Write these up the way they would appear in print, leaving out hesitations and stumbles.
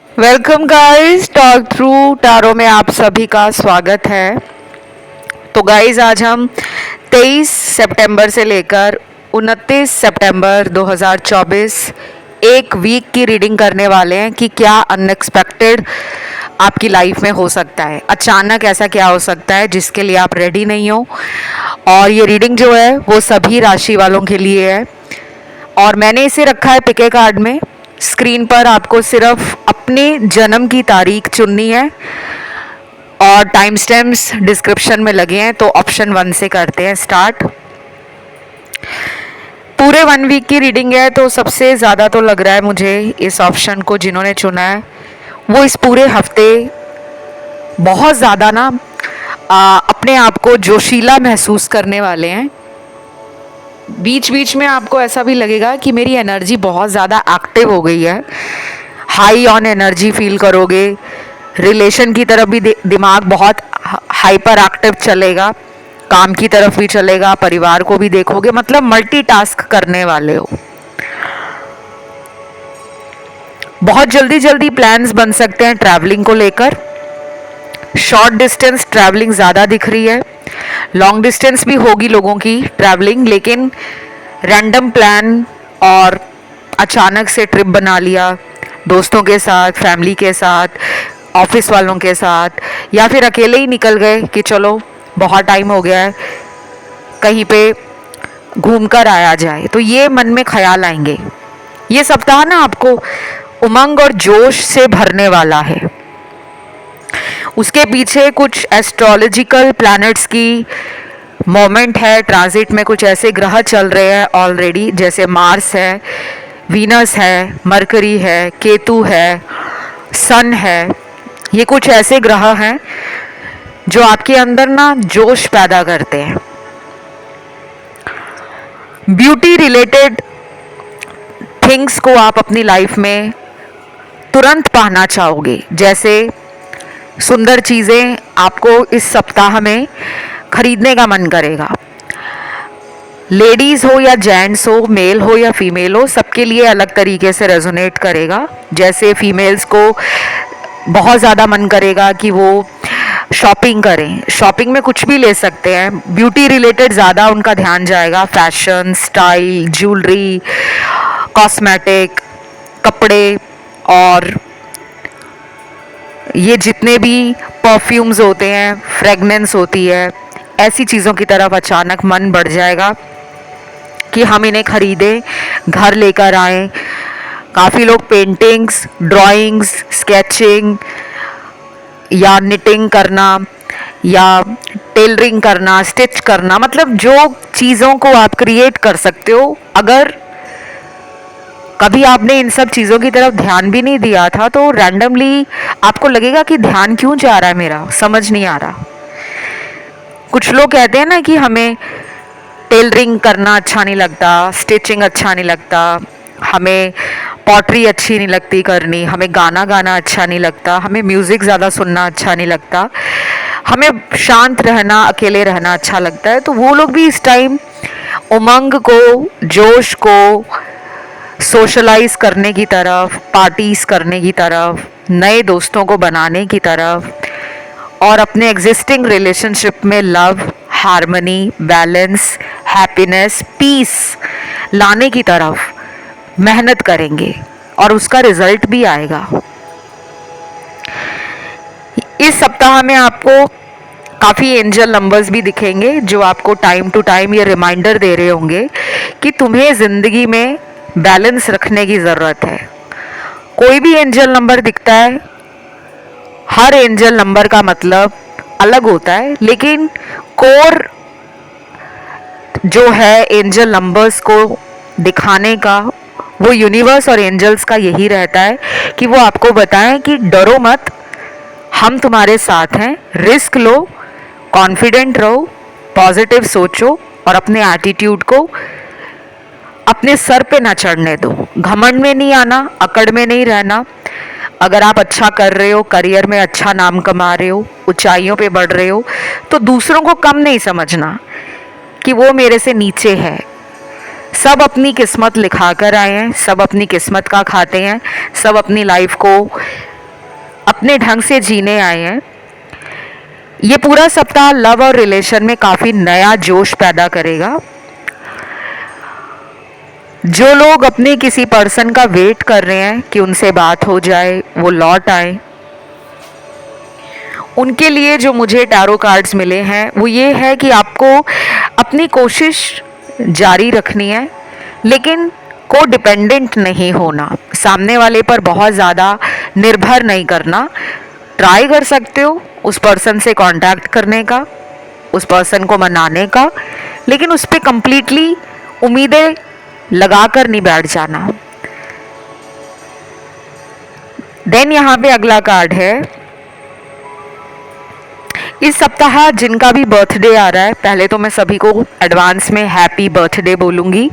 Welcome guys, talk through tarot में आप सभी का स्वागत है। तो गाइस आज हम 23 सितंबर से लेकर 29 सितंबर 2024 एक वीक की रीडिंग करने वाले हैं कि क्या अनएक्सपेक्टेड आपकी लाइफ में हो सकता है, अचानक ऐसा क्या हो सकता है जिसके लिए आप रेडी नहीं हो। और ये रीडिंग जो है वो सभी राशि वालों के लिए है और मैंने इसे रखा है पिके कार्ड में। स्क्रीन पर आपको सिर्फ अपने जन्म की तारीख चुननी है और टाइम स्टैम्प्स डिस्क्रिप्शन में लगे हैं। तो ऑप्शन 1 से करते हैं स्टार्ट। पूरे 1 वीक की रीडिंग है तो सबसे ज़्यादा तो लग रहा है मुझे इस ऑप्शन को जिन्होंने चुना है वो इस पूरे हफ्ते बहुत ज़्यादा ना अपने आप को जोशीला महसूस करने वाले हैं। बीच बीच में आपको ऐसा भी लगेगा कि मेरी एनर्जी बहुत ज़्यादा एक्टिव हो गई है, हाई ऑन एनर्जी फील करोगे। रिलेशन की तरफ भी दिमाग बहुत हाइपर एक्टिव चलेगा, काम की तरफ भी चलेगा, परिवार को भी देखोगे, मतलब मल्टीटास्क करने वाले हो। बहुत जल्दी जल्दी प्लान्स बन सकते हैं ट्रैवलिंग को लेकर। शॉर्ट डिस्टेंस ट्रैवलिंग ज़्यादा दिख रही है, लॉन्ग डिस्टेंस भी होगी लोगों की ट्रैवलिंग, लेकिन रैंडम प्लान और अचानक से ट्रिप बना लिया दोस्तों के साथ, फैमिली के साथ, ऑफिस वालों के साथ, या फिर अकेले ही निकल गए कि चलो बहुत टाइम हो गया है कहीं पे घूम कर आया जाए, तो ये मन में ख्याल आएंगे। ये सप्ताह ना आपको उमंग और जोश से भरने वाला है। उसके पीछे कुछ एस्ट्रोलॉजिकल प्लैनेट्स की मोमेंट है, ट्रांजिट में कुछ ऐसे ग्रह चल रहे हैं ऑलरेडी, जैसे मार्स है, वीनस है, मरकरी है, केतु है, सन है। ये कुछ ऐसे ग्रह हैं जो आपके अंदर ना जोश पैदा करते हैं। ब्यूटी रिलेटेड थिंग्स को आप अपनी लाइफ में तुरंत पाना चाहोगे, जैसे सुंदर चीज़ें आपको इस सप्ताह में खरीदने का मन करेगा। लेडीज़ हो या जेंट्स हो, मेल हो या फीमेल हो, सबके लिए अलग तरीके से रेजोनेट करेगा। जैसे फीमेल्स को बहुत ज़्यादा मन करेगा कि वो शॉपिंग करें, शॉपिंग में कुछ भी ले सकते हैं, ब्यूटी रिलेटेड ज़्यादा उनका ध्यान जाएगा, फैशन, स्टाइल, ज्वेलरी, कॉस्मेटिक, कपड़े और ये जितने भी परफ्यूम्स होते हैं, फ्रेगनेंस होती है, ऐसी चीज़ों की तरफ अचानक मन बढ़ जाएगा कि हम इन्हें खरीदें, घर लेकर आएं। काफ़ी लोग पेंटिंग्स, ड्राइंग्स, स्केचिंग या निटिंग करना या टेलरिंग करना, स्टिच करना, मतलब जो चीज़ों को आप क्रिएट कर सकते हो, अगर कभी आपने इन सब चीज़ों की तरफ ध्यान भी नहीं दिया था तो रैंडमली आपको लगेगा कि ध्यान क्यों जा रहा है, मेरा समझ नहीं आ रहा। कुछ लोग कहते हैं ना कि हमें टेलरिंग करना अच्छा नहीं लगता, स्टिचिंग अच्छा नहीं लगता, हमें पॉटरी अच्छी नहीं लगती करनी, हमें गाना गाना अच्छा नहीं लगता, हमें म्यूज़िक ज़्यादा सुनना अच्छा नहीं लगता, हमें शांत रहना, अकेले रहना अच्छा लगता है। तो वो लोग भी इस टाइम उमंग को, जोश को, सोशलाइज करने की तरफ, पार्टीज करने की तरफ, नए दोस्तों को बनाने की तरफ और अपने एग्जिस्टिंग रिलेशनशिप में love, harmony, balance, happiness, peace लाने की तरफ मेहनत करेंगे और उसका रिजल्ट भी आएगा। इस सप्ताह में आपको काफ़ी एंजल नंबर्स भी दिखेंगे जो आपको टाइम टू टाइम ये रिमाइंडर दे रहे होंगे कि तुम्हें ज़िंदगी में बैलेंस रखने की ज़रूरत है। कोई भी एंजल नंबर दिखता है, हर एंजल नंबर का मतलब अलग होता है, लेकिन कोर जो है एंजल नंबर्स को दिखाने का, वो यूनिवर्स और एंजल्स का यही रहता है कि वो आपको बताएं कि डरो मत, हम तुम्हारे साथ हैं, रिस्क लो, कॉन्फिडेंट रहो, पॉजिटिव सोचो और अपने एटीट्यूड को अपने सर पे ना चढ़ने दो। घमंड में नहीं आना, अकड़ में नहीं रहना। अगर आप अच्छा कर रहे हो, करियर में अच्छा नाम कमा रहे हो, ऊंचाइयों पे बढ़ रहे हो, तो दूसरों को कम नहीं समझना कि वो मेरे से नीचे है। सब अपनी किस्मत लिखा कर आए हैं, सब अपनी किस्मत का खाते हैं, सब अपनी लाइफ को अपने ढंग से जीने आए हैं। ये पूरा सप्ताह लव और रिलेशन में काफ़ी नया जोश पैदा करेगा। जो लोग अपने किसी पर्सन का वेट कर रहे हैं कि उनसे बात हो जाए, वो लौट आए, उनके लिए जो मुझे टैरो कार्ड्स मिले हैं वो ये है कि आपको अपनी कोशिश जारी रखनी है, लेकिन को डिपेंडेंट नहीं होना, सामने वाले पर बहुत ज़्यादा निर्भर नहीं करना। ट्राई कर सकते हो उस पर्सन से कांटेक्ट करने का, उस पर्सन को मनाने का, लेकिन उस पर कंप्लीटली उम्मीदें लगा कर नहीं बैठ जाना। देन यहाँ पे अगला कार्ड है, इस सप्ताह जिनका भी बर्थडे आ रहा है, पहले तो मैं सभी को एडवांस में हैप्पी बर्थडे बोलूँगी।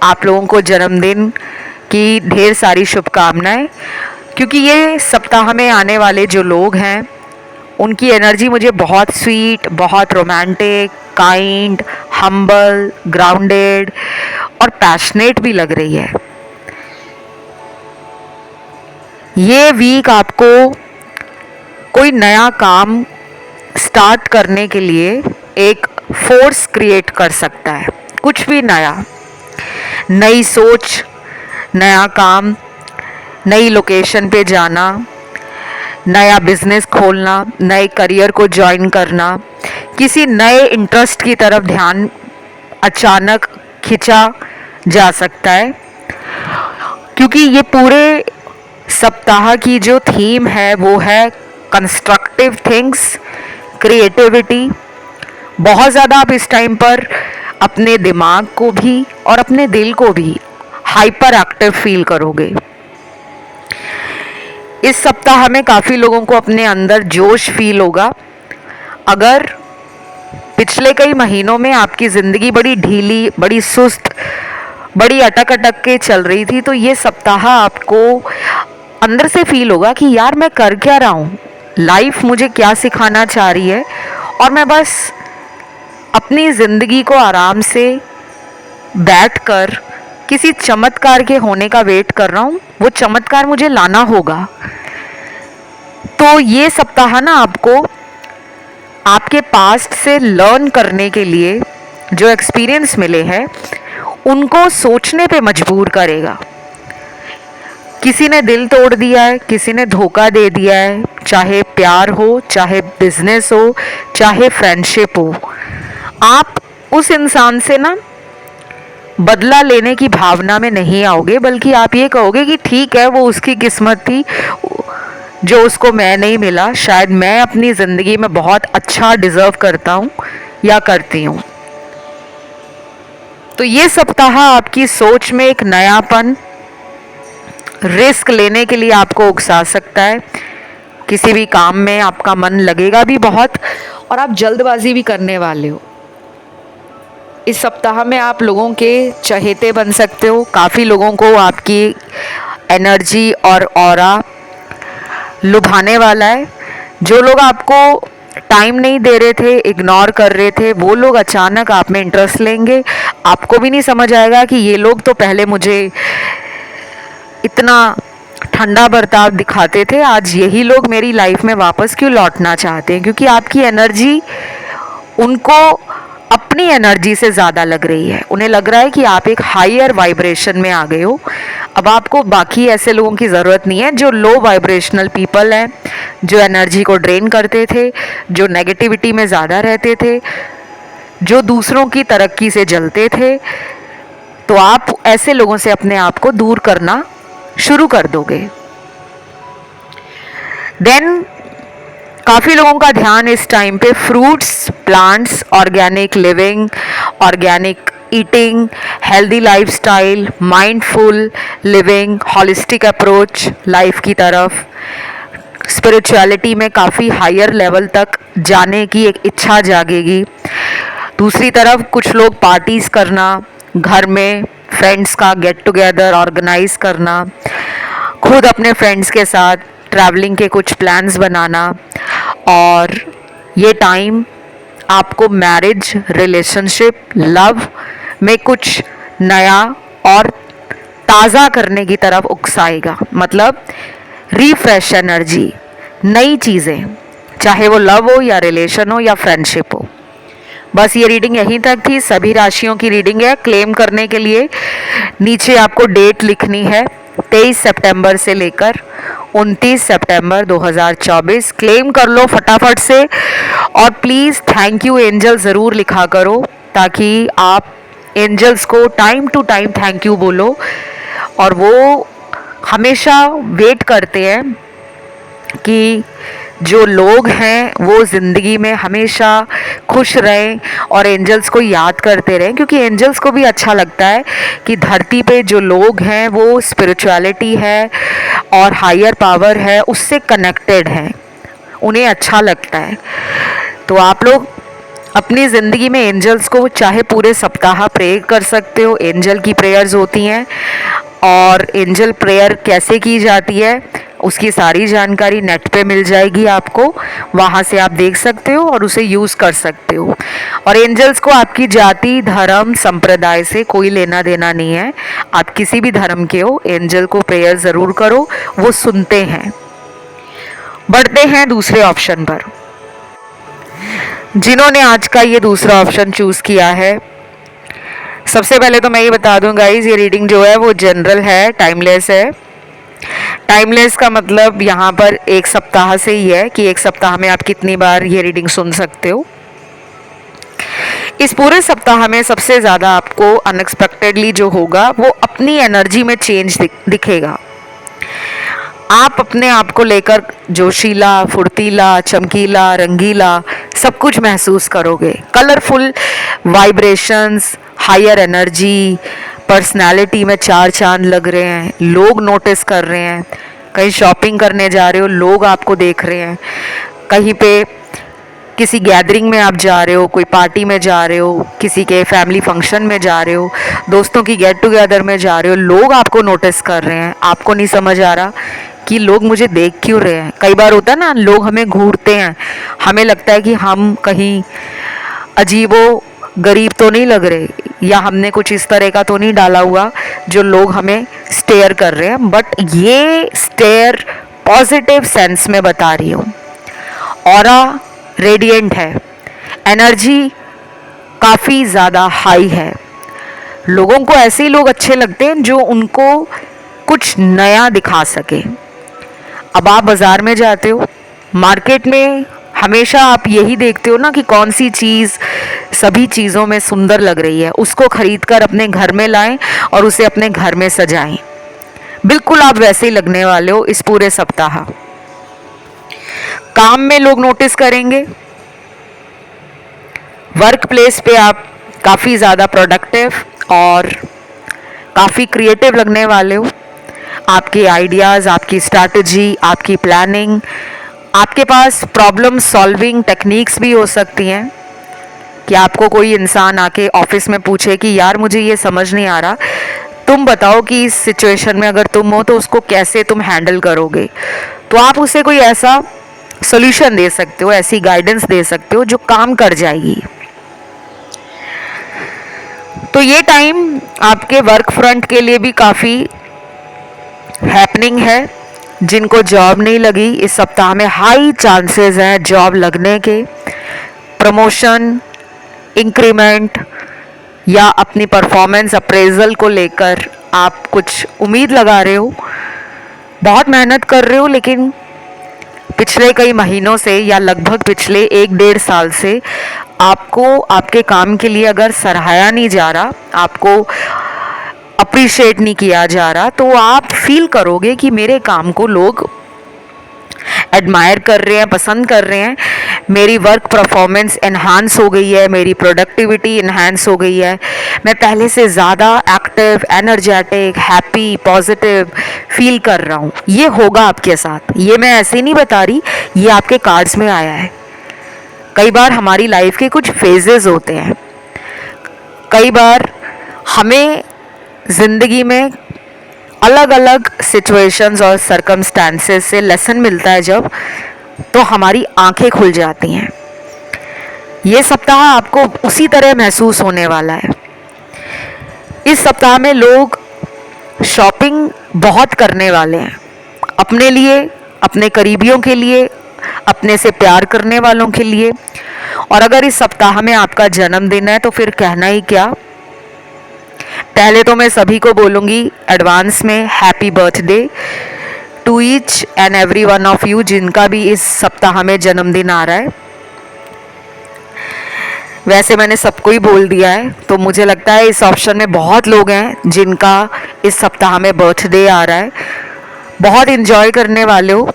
आप लोगों को जन्मदिन की ढेर सारी शुभकामनाएं, क्योंकि ये सप्ताह में आने वाले जो लोग हैं उनकी एनर्जी मुझे बहुत स्वीट, बहुत रोमांटिक, काइंड, हम्बल, ग्राउंडेड और पैशनेट भी लग रही है। ये वीक आपको कोई नया काम स्टार्ट करने के लिए एक फोर्स क्रिएट कर सकता है। कुछ भी नया, नई सोच, नया काम, नई लोकेशन पे जाना, नया बिजनेस खोलना, नए करियर को ज्वाइन करना, किसी नए इंटरेस्ट की तरफ ध्यान अचानक खिंचा जा सकता है। क्योंकि ये पूरे सप्ताह की जो थीम है वो है कंस्ट्रक्टिव थिंग्स, क्रिएटिविटी। बहुत ज़्यादा आप इस टाइम पर अपने दिमाग को भी और अपने दिल को भी हाइपर एक्टिव फील करोगे। इस सप्ताह में काफ़ी लोगों को अपने अंदर जोश फील होगा। अगर पिछले कई महीनों में आपकी ज़िंदगी बड़ी ढीली, बड़ी सुस्त, बड़ी अटक अटक के चल रही थी, तो ये सप्ताह आपको अंदर से फील होगा कि यार मैं कर क्या रहा हूँ, लाइफ मुझे क्या सिखाना चाह रही है, और मैं बस अपनी ज़िंदगी को आराम से बैठकर किसी चमत्कार के होने का वेट कर रहा हूँ। वो चमत्कार मुझे लाना होगा। तो ये सप्ताह ना आपको आपके पास्ट से लर्न करने के लिए जो एक्सपीरियंस मिले हैं उनको सोचने पे मजबूर करेगा। किसी ने दिल तोड़ दिया है, किसी ने धोखा दे दिया है, चाहे प्यार हो, चाहे बिजनेस हो, चाहे फ्रेंडशिप हो, आप उस इंसान से ना बदला लेने की भावना में नहीं आओगे, बल्कि आप ये कहोगे कि ठीक है, वो उसकी किस्मत थी जो उसको मैं नहीं मिला, शायद मैं अपनी ज़िंदगी में बहुत अच्छा डिज़र्व करता हूँ या करती हूँ। तो ये सप्ताह आपकी सोच में एक नयापन, रिस्क लेने के लिए आपको उकसा सकता है। किसी भी काम में आपका मन लगेगा भी बहुत, और आप जल्दबाजी भी करने वाले हो। इस सप्ताह में आप लोगों के चहेते बन सकते हो। काफ़ी लोगों को आपकी एनर्जी और ऑरा लुभाने वाला है। जो लोग आपको टाइम नहीं दे रहे थे, इग्नोर कर रहे थे, वो लोग अचानक आप में इंटरेस्ट लेंगे। आपको भी नहीं समझ आएगा कि ये लोग तो पहले मुझे इतना ठंडा बर्ताव दिखाते थे, आज यही लोग मेरी लाइफ में वापस क्यों लौटना चाहते हैं, क्योंकि आपकी एनर्जी उनको अपनी एनर्जी से ज़्यादा लग रही है। उन्हें लग रहा है कि आप एक हायर वाइब्रेशन में आ गए हो। अब आपको बाकी ऐसे लोगों की ज़रूरत नहीं है जो लो वाइब्रेशनल पीपल हैं, जो एनर्जी को ड्रेन करते थे, जो नेगेटिविटी में ज़्यादा रहते थे, जो दूसरों की तरक्की से जलते थे। तो आप ऐसे लोगों से अपने आप को दूर करना शुरू कर दोगे। देन काफ़ी लोगों का ध्यान इस टाइम पे fruits, plants, organic living, organic eating, healthy lifestyle, mindful living, holistic approach life की तरफ, स्पिरिचुअलिटी में काफ़ी हायर लेवल तक जाने की एक इच्छा जागेगी। दूसरी तरफ कुछ लोग पार्टीज़ करना, घर में फ्रेंड्स का गेट टुगेदर ऑर्गेनाइज करना, खुद अपने फ्रेंड्स के साथ ट्रैवलिंग के कुछ प्लान्स बनाना, और ये टाइम आपको मैरिज, रिलेशनशिप, लव में कुछ नया और ताज़ा करने की तरफ उकसाएगा। मतलब रिफ्रेश एनर्जी, नई चीज़ें, चाहे वो लव हो या रिलेशन हो या फ्रेंडशिप हो। बस ये रीडिंग यहीं तक थी। सभी राशियों की रीडिंग है। क्लेम करने के लिए नीचे आपको डेट लिखनी है, 23 सितंबर से लेकर 29 सितंबर 2024। क्लेम कर लो फटाफट से। और प्लीज़ थैंक यू एंजल ज़रूर लिखा करो, ताकि आप एंजल्स को time to time thank you बोलो, और वो हमेशा वेट करते हैं कि जो लोग हैं वो ज़िंदगी में हमेशा खुश रहें और एंजल्स को याद करते रहें, क्योंकि एंजल्स को भी अच्छा लगता है कि धरती पे जो लोग हैं वो स्पिरिचुअलिटी है और हायर पावर है उससे कनेक्टेड हैं, उन्हें अच्छा लगता है। तो आप लोग अपनी ज़िंदगी में एंजल्स को चाहे पूरे सप्ताह प्रे कर सकते हो। एंजल की प्रेयर्स होती हैं, और एंजल प्रेयर कैसे की जाती है उसकी सारी जानकारी नेट पे मिल जाएगी आपको, वहाँ से आप देख सकते हो और उसे यूज़ कर सकते हो। और एंजल्स को आपकी जाति, धर्म, संप्रदाय से कोई लेना देना नहीं है। आप किसी भी धर्म के हो, एंजल को प्रेयर ज़रूर करो, वो सुनते हैं। बढ़ते हैं दूसरे ऑप्शन पर। जिन्होंने आज का ये दूसरा ऑप्शन चूज़ किया है, सबसे पहले तो मैं ये बता दूं गाइज, ये रीडिंग जो है वो जनरल है, टाइमलेस है। टाइमलेस का मतलब यहाँ पर एक सप्ताह से ही है कि एक सप्ताह में आप कितनी बार ये रीडिंग सुन सकते हो। इस पूरे सप्ताह में सबसे ज़्यादा आपको अनएक्सपेक्टेडली जो होगा वो अपनी एनर्जी में चेंज दिखेगा। आप अपने आप को लेकर जोशीला, फुर्तीला, चमकीला, रंगीला सब कुछ महसूस करोगे। Colourful vibrations, higher energy, personality में चार चांद लग रहे हैं। लोग नोटिस कर रहे हैं। कहीं शॉपिंग करने जा रहे हो, लोग आपको देख रहे हैं। कहीं पे किसी गैदरिंग में आप जा रहे हो, कोई पार्टी में जा रहे हो, किसी के फैमिली फंक्शन में जा रहे हो, दोस्तों की गेट टुगेदर में जा रहे हो, लोग आपको नोटिस कर रहे हैं। आपको नहीं समझ आ रहा कि लोग मुझे देख क्यों रहे हैं। कई बार होता है ना, लोग हमें घूरते हैं, हमें लगता है कि हम कहीं अजीबो गरीब तो नहीं लग रहे, या हमने कुछ इस तरह का तो नहीं डाला हुआ जो लोग हमें स्टेयर कर रहे हैं। बट ये स्टेयर पॉजिटिव सेंस में बता रही हूँ। ऑरा रेडिएंट है, एनर्जी काफ़ी ज़्यादा हाई है। लोगों को ऐसे ही लोग अच्छे लगते हैं जो उनको कुछ नया दिखा सके। अब आप बाज़ार में जाते हो, मार्केट में हमेशा आप यही देखते हो ना कि कौन सी चीज़ सभी चीज़ों में सुंदर लग रही है, उसको खरीद कर अपने घर में लाएं और उसे अपने घर में सजाएं। बिल्कुल आप वैसे ही लगने वाले हो इस पूरे सप्ताह। काम में लोग नोटिस करेंगे। वर्क प्लेस पे आप काफ़ी ज़्यादा प्रोडक्टिव और काफ़ी क्रिएटिव लगने वाले हो। आपके आइडियाज़, आपकी स्ट्रैटेजी, आपकी प्लानिंग, आपके पास प्रॉब्लम सॉल्विंग टेक्निक्स भी हो सकती हैं कि आपको कोई इंसान आके ऑफिस में पूछे कि यार मुझे ये समझ नहीं आ रहा, तुम बताओ कि इस सिचुएशन में अगर तुम हो तो उसको कैसे तुम हैंडल करोगे। तो आप उसे कोई ऐसा सोल्यूशन दे सकते हो, ऐसी गाइडेंस दे सकते हो जो काम कर जाएगी। तो ये टाइम आपके वर्क फ्रंट के लिए भी काफ़ी हैपनिंग है। जिनको जॉब नहीं लगी, इस सप्ताह में हाई चांसेस हैं जॉब लगने के। प्रमोशन, इंक्रीमेंट या अपनी परफॉर्मेंस अप्रेजल को लेकर आप कुछ उम्मीद लगा रहे हो, बहुत मेहनत कर रहे हो, लेकिन पिछले कई महीनों से या लगभग पिछले 1-1.5 साल से आपको आपके काम के लिए अगर सराहाया नहीं जा रहा, आपको अप्रिशिएट नहीं किया जा रहा, तो आप फील करोगे कि मेरे काम को लोग एडमायर कर रहे हैं, पसंद कर रहे हैं, मेरी वर्क परफॉर्मेंस एनहांस हो गई है, मेरी प्रोडक्टिविटी एनहांस हो गई है, मैं पहले से ज़्यादा active, energetic, happy, positive feel कर रहा हूँ। ये होगा आपके साथ। ये मैं ऐसे नहीं बता रही, ये आपके कार्ड्स में आया है। कई बार हमारी लाइफ के कुछ फेजेस होते हैं, कई बार हमें ज़िंदगी में अलग अलग सिचुएशंस और सर्कमस्टांसेस से लेसन मिलता है जब, तो हमारी आंखें खुल जाती हैं। ये सप्ताह आपको उसी तरह महसूस होने वाला है। इस सप्ताह में लोग शॉपिंग बहुत करने वाले हैं, अपने लिए अपने करीबियों के लिए, अपने से प्यार करने वालों के लिए। और अगर इस सप्ताह में आपका जन्मदिन है तो फिर कहना ही क्या। पहले तो मैं सभी को बोलूँगी एडवांस में happy birthday to each and every one of you जिनका भी इस सप्ताह में जन्मदिन आ रहा है। वैसे मैंने सबको ही बोल दिया है, तो मुझे लगता है इस ऑप्शन में बहुत लोग हैं जिनका इस सप्ताह में बर्थडे आ रहा है। बहुत इन्जॉय करने वाले हो,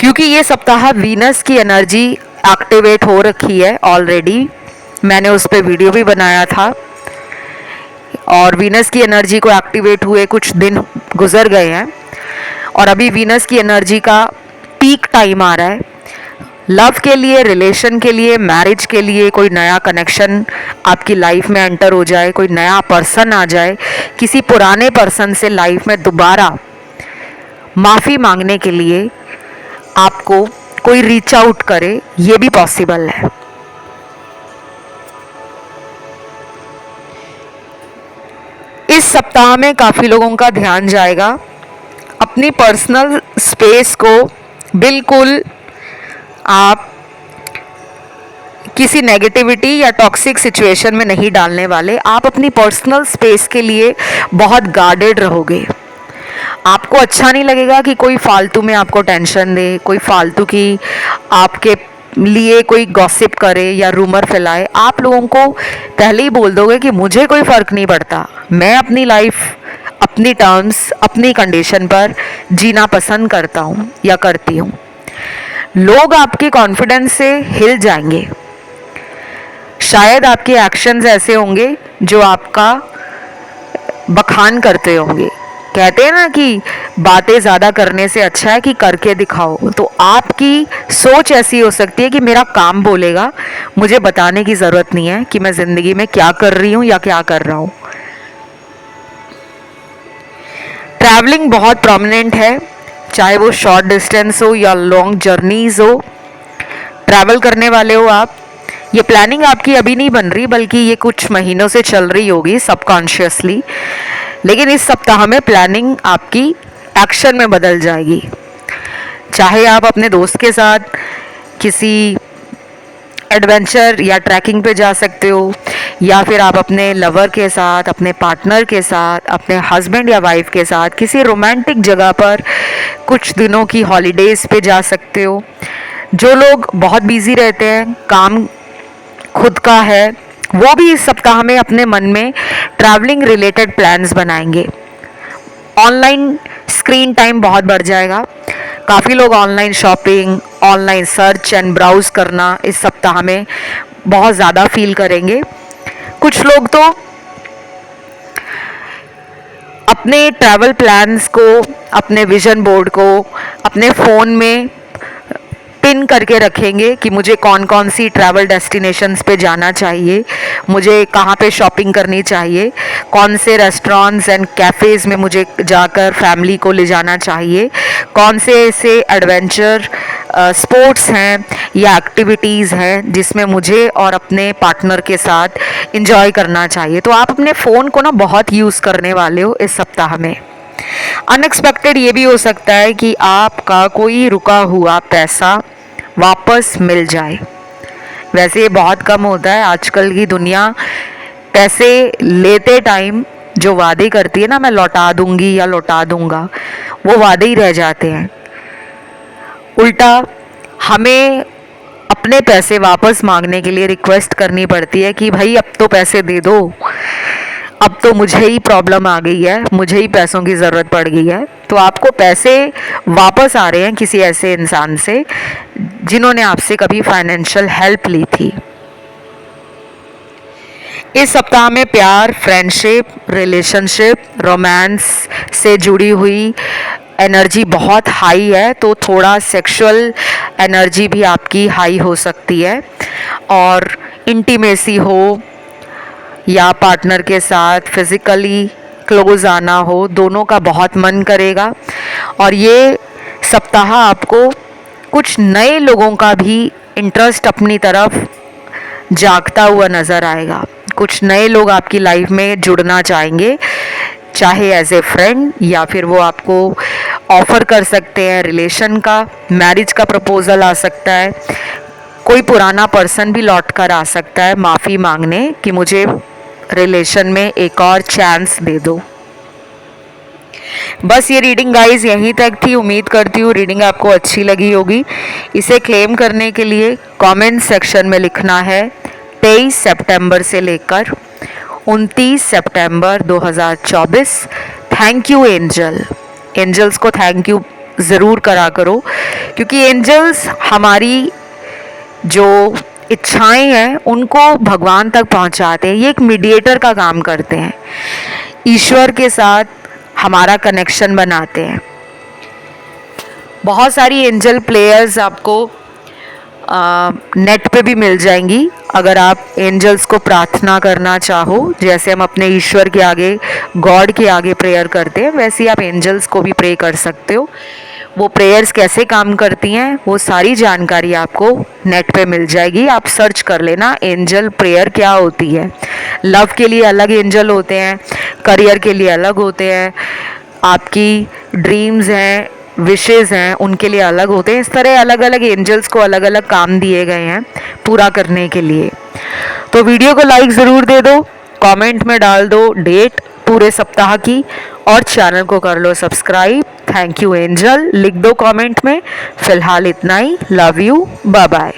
क्योंकि ये सप्ताह वीनस की एनर्जी एक्टिवेट हो रखी है ऑलरेडी। मैंने उस पर वीडियो भी बनाया था, और वीनस की एनर्जी को एक्टिवेट हुए कुछ दिन गुजर गए हैं, और अभी वीनस की एनर्जी का पीक टाइम आ रहा है। लव के लिए, रिलेशन के लिए, मैरिज के लिए, कोई नया कनेक्शन आपकी लाइफ में एंटर हो जाए, कोई नया पर्सन आ जाए, किसी पुराने पर्सन से लाइफ में दोबारा माफ़ी मांगने के लिए आपको कोई रीच आउट करे, ये भी पॉसिबल है। इस सप्ताह में काफ़ी लोगों का ध्यान जाएगा अपनी पर्सनल स्पेस को। बिल्कुल आप किसी नेगेटिविटी या टॉक्सिक सिचुएशन में नहीं डालने वाले। आप अपनी पर्सनल स्पेस के लिए बहुत गार्डेड रहोगे। आपको अच्छा नहीं लगेगा कि कोई फालतू में आपको टेंशन दे, कोई फालतू की आपके लिए कोई गॉसिप करे या रूमर फैलाए। आप लोगों को पहले ही बोल दोगे कि मुझे कोई फ़र्क नहीं पड़ता, मैं अपनी लाइफ अपनी टर्म्स, अपनी कंडीशन पर जीना पसंद करता हूँ या करती हूँ। लोग आपके कॉन्फिडेंस से हिल जाएंगे। शायद आपके एक्शंस ऐसे होंगे जो आपका बखान करते होंगे। कहते हैं ना कि बातें ज़्यादा करने से अच्छा है कि करके दिखाओ। तो आपकी सोच ऐसी हो सकती है कि मेरा काम बोलेगा, मुझे बताने की ज़रूरत नहीं है कि मैं ज़िंदगी में क्या कर रही हूँ या क्या कर रहा हूँ। ट्रैवलिंग बहुत प्रोमिनेंट है, चाहे वो शॉर्ट डिस्टेंस हो या लॉन्ग जर्नीज़ हो। ट्रैवल करने वाले हो आप। ये प्लानिंग आपकी अभी नहीं बन रही, बल्कि ये कुछ महीनों से चल रही होगी सबकॉन्शियसली। लेकिन इस सप्ताह में प्लानिंग आपकी एक्शन में बदल जाएगी। चाहे आप अपने दोस्त के साथ किसी एडवेंचर या ट्रैकिंग पे जा सकते हो, या फिर आप अपने लवर के साथ, अपने पार्टनर के साथ, अपने हस्बैंड या वाइफ के साथ किसी रोमांटिक जगह पर कुछ दिनों की हॉलीडेज़ पे जा सकते हो। जो लोग बहुत बिजी रहते हैं, काम खुद का है, वो भी इस सप्ताह में अपने मन में ट्रैवलिंग रिलेटेड प्लान्स बनाएंगे। ऑनलाइन स्क्रीन टाइम बहुत बढ़ जाएगा। काफ़ी लोग online shopping, online search and browse करना इस सप्ताह में बहुत ज़्यादा फील करेंगे। कुछ लोग तो अपने ट्रैवल प्लान्स को, अपने विजन बोर्ड को अपने फ़ोन में पिन करके रखेंगे कि मुझे कौन कौन सी ट्रैवल डेस्टिनेशंस पे जाना चाहिए, मुझे कहाँ पे शॉपिंग करनी चाहिए, कौन से रेस्टोरेंट्स एंड कैफ़ेज़ में मुझे जाकर फैमिली को ले जाना चाहिए, कौन से ऐसे एडवेंचर स्पोर्ट्स हैं या एक्टिविटीज़ हैं जिसमें मुझे और अपने पार्टनर के साथ इंजॉय करना चाहिए। तो आप अपने फ़ोन को ना बहुत यूज़ करने वाले हो इस सप्ताह में। अनएक्सपेक्टेड ये भी हो सकता है कि आपका कोई रुका हुआ पैसा वापस मिल जाए। वैसे ये बहुत कम होता है। आजकल की दुनिया पैसे लेते टाइम जो वादे करती है ना, मैं लौटा दूंगी या लौटा दूंगा, वो वादे ही रह जाते हैं। उल्टा हमें अपने पैसे वापस मांगने के लिए रिक्वेस्ट करनी पड़ती है कि भाई अब तो पैसे दे दो, अब तो मुझे ही प्रॉब्लम आ गई है, मुझे ही पैसों की ज़रूरत पड़ गई है। तो आपको पैसे वापस आ रहे हैं किसी ऐसे इंसान से जिन्होंने आपसे कभी फाइनेंशियल हेल्प ली थी। इस सप्ताह में प्यार, फ्रेंडशिप, रिलेशनशिप, रोमांस से जुड़ी हुई एनर्जी बहुत हाई है, तो थोड़ा सेक्सुअल एनर्जी भी आपकी हाई हो सकती है। और इंटीमेसी हो या पार्टनर के साथ फिज़िकली क्लोज आना हो, दोनों का बहुत मन करेगा। और ये सप्ताह आपको कुछ नए लोगों का भी इंटरेस्ट अपनी तरफ जागता हुआ नज़र आएगा। कुछ नए लोग आपकी लाइफ में जुड़ना चाहेंगे, चाहे एज ए फ्रेंड या फिर वो आपको ऑफ़र कर सकते हैं रिलेशन का, मैरिज का प्रपोज़ल आ सकता है, कोई पुराना पर्सन भी लौट कर आ सकता है माफ़ी मांगने कि मुझे रिलेशन में एक और चांस दे दो। बस ये रीडिंग गाइस यहीं तक थी। उम्मीद करती हूँ रीडिंग आपको अच्छी लगी होगी। इसे क्लेम करने के लिए कमेंट सेक्शन में लिखना है 23 सितंबर से लेकर 29 सितंबर 2024। Thank you angel. एंजल्स को थैंक यू ज़रूर करा करो, क्योंकि एंजल्स हमारी जो इच्छाएं हैं उनको भगवान तक पहुंचाते हैं। ये एक मीडिएटर का काम करते हैं, ईश्वर के साथ हमारा कनेक्शन बनाते हैं। बहुत सारी एंजल प्लेयर्स आपको नेट पे भी मिल जाएंगी अगर आप एंजल्स को प्रार्थना करना चाहो। जैसे हम अपने ईश्वर के आगे, गॉड के आगे प्रेयर करते हैं, वैसे ही आप एंजल्स को भी प्रे कर सकते हो। वो प्रेयर्स कैसे काम करती हैं वो सारी जानकारी आपको नेट पे मिल जाएगी। आप सर्च कर लेना एंजल प्रेयर क्या होती है। लव के लिए अलग एंजल होते हैं, करियर के लिए अलग होते हैं, आपकी ड्रीम्स हैं, विशेज़ हैं, उनके लिए अलग होते हैं। इस तरह अलग अलग एंजल्स को अलग अलग काम दिए गए हैं पूरा करने के लिए। तो वीडियो को लाइक ज़रूर दे दो, कमेंट में डाल दो डेट पूरे सप्ताह की, और चैनल को कर लो सब्सक्राइब। थैंक यू एंजल लिख दो कमेंट में। फ़िलहाल इतना ही। Love you, bye bye.